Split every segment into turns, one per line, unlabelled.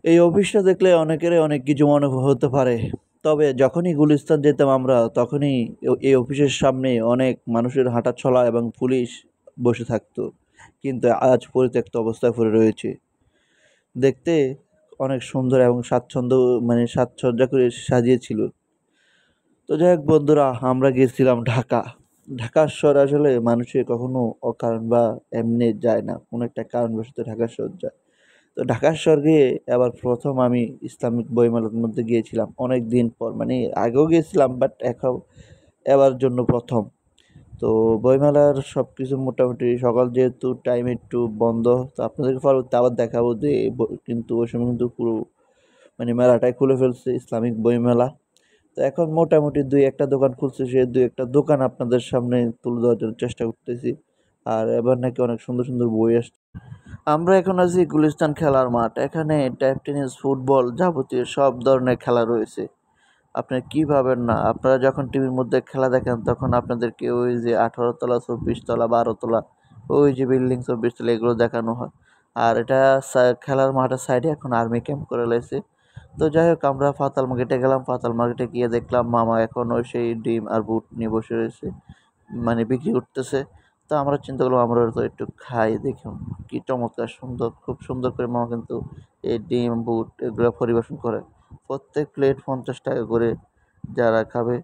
এই অফিসটা দেখলে অনেকেরই অনেক কিছু মনে হতে পারে। তবে যখনই গুলিস্তান যেতাম আমরা তখনই এই অফিসের সামনে অনেক মানুষের হাঁটা চলা এবং পুলিশ বসে থাকতো। কিন্তু আজ পরিত্যক্ত অবস্থায় পড়ে রয়েছে। দেখতে অনেক সুন্দর এবং সাজসজ্জা করে সাজিয়েছিল। তো যাই হোক বন্ধুরা, আমরা গিয়েছিলাম ঢাকা। ঢাকা শহর আসলে মানুষে কখনো অকারণ বা এমনি যায় না। কোনো একটা কারণবশত ঢাকা শহর যায়। তো ঢাকা শহর গিয়ে এবার ১ম আমি ইসলামিক বইমেলার মধ্যে গিয়েছিলাম। অনেকদিন পর মানে আগেও গিয়েছিলাম বাট এবার জন্য ১ম। তো বইমেলার সবকিছু মোটামুটি সকাল যেহেতু টাইম একটু বন্ধ। তো আপনাদেরকে পরবর্তীতে আবার দেখাবো যে কিন্তু ওই সময় কিন্তু পুরো মেলাটাই খুলে ফেলছে ইসলামিক বইমেলা। তো এখন মোটামুটি ২-১ টা দোকান খুলছে। সেই ২-১ টা দোকান আপনাদের সামনে তুলে ধরার জন্য চেষ্টা করতেছি। আর এবার নাকি অনেক সুন্দর, সুন্দর বই আসছে। আমরা এখন আছি গুলিস্তান খেলার মাঠ। এখানে টেপ টেনিস, ফুটবল যাবতীয় সব ধরনের খেলা রয়েছে। আপনারা কি ভাবেন না? আপনারা যখন টিভির মধ্যে খেলা দেখেন তখন আপনাদেরকে ওই যে ১৮ তলা, ২৪ তলা, ১২ তলা ওই যে বিল্ডিং ২৪ তলা এগুলো দেখানো হয়। আর এটা খেলার মাঠের সাইডে এখন আর্মি ক্যাম্প করে লাইছে। তো যাই হোক আমরা পাতাল মার্কেটে গেলাম। পাতাল মার্কেটে গিয়ে দেখলাম মামা এখনো সেই ডিম আর বুট নিয়ে বসে রয়েছে। বিক্রি করতেছে। তো আমরা চিন্তা করলাম আমরা তো একটু খাই দেখুন কি চমৎকার সুন্দর, খুব সুন্দর করে মামা কিন্তু এই ডিম, বুট এগুলো পরিবেশন করে। প্রত্যেক প্লেট ৳৫০ করে যারা খাবে।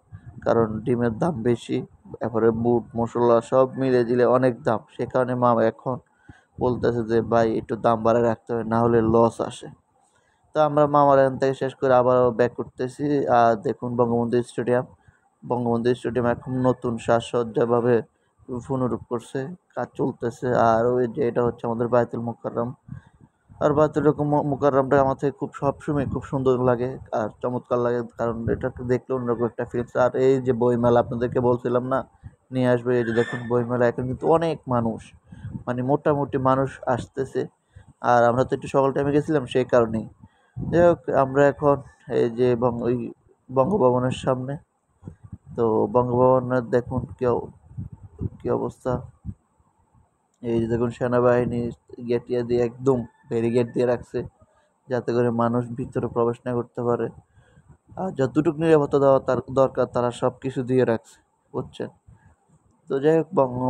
কারণ ডিমের দাম বেশি। এরপরে বুট, মসলা সব মিলে-জিলে অনেক দাম। সে কারণে মামা এখন বলতেছে যে, "ভাই একটু দাম বাড়ায় রাখতে হবে, না হলে লস আসে।" তো আমরা মামার এখান থেকে শেষ করে আবারও ব্যাক করতেছি। আর দেখুন বঙ্গবন্ধু স্টেডিয়াম। বঙ্গবন্ধু স্টেডিয়াম এখন নতুন সাজসজ্জাভাবে পুনরূপ করছে। কাজ চলতেছে। আর ওই যে এটা হচ্ছে আমাদের বায়তুল মোকাররম। আর বায়তুল মোকাররমটা আমার থেকে খুব সবসময় খুব সুন্দর লাগে আর চমৎকার লাগে। কারণ এটাকে দেখলে অন্যরকম একটা ফিলিংস। আর এই যে বইমেলা আপনাদেরকে বলছিলাম না? নিয়ে আসবে। এই যে দেখুন বইমেলা এখন কিন্তু অনেক মানুষ। মোটামুটি মানুষ আসতেছে। আর আমরা তো একটু সকাল টাইমে গেছিলাম সেই কারণেই। যাই হোক আমরা এখন এই যে ওই বঙ্গভবনের সামনে। তো বঙ্গভবনের দেখুন কি অবস্থা। এই যে দেখুন সেনাবাহিনী গেট দিয়ে একদম ব্যারিকেড দিয়ে রাখছে যাতে করে মানুষ ভিতরে প্রবেশ না করতে পারে। আর যতটুকু নিরাপত্তা দেওয়া তার দরকার তারা সব কিছু দিয়ে রাখছে, বুঝছেন? তো যাই হোক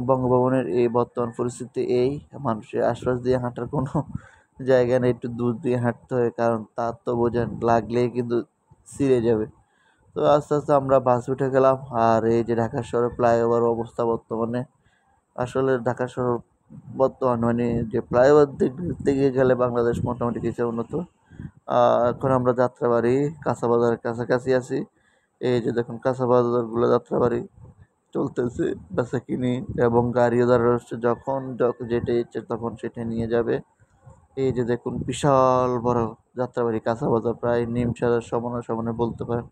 বঙ্গভবনের এই বর্তমান পরিস্থিতি এই। মানুষের আশপাশ দিয়ে হাঁটার কোনো জায়গা নেই, একটু দূর দিয়ে হাঁটতে হয় কারণ তার তো বোঝেন লাগলেই কিন্তু ছিঁড়ে যাবে। তো আস্তে, আস্তে আমরা বাসে উঠে গেলাম। আর এই যে ঢাকা শহরের ফ্লাইওভার অবস্থা বর্তমানে আসলে ঢাকা শহর বর্তমান যে ফ্লাইওভার দেখতে গিয়ে গেলে বাংলাদেশ মোটামুটি কিছু উন্নত। এখন আমরা যাত্রাবাড়ি কাঁচা বাজারের কাছাকাছি আছি। এই যে দেখুন কাঁচা বাজারগুলো যাত্রাবাড়ি চলতেছে বেচাকিনি এবং গাড়িও দাঁড়া রয়েছে যেটা ইচ্ছে তখন সেটা নিয়ে যাবে। এই যে দেখুন বিশাল বড় যাত্রাবাড়ি কাঁচা বাজার প্রায় নিমসারের সমানে সমানে বলতে পারেন।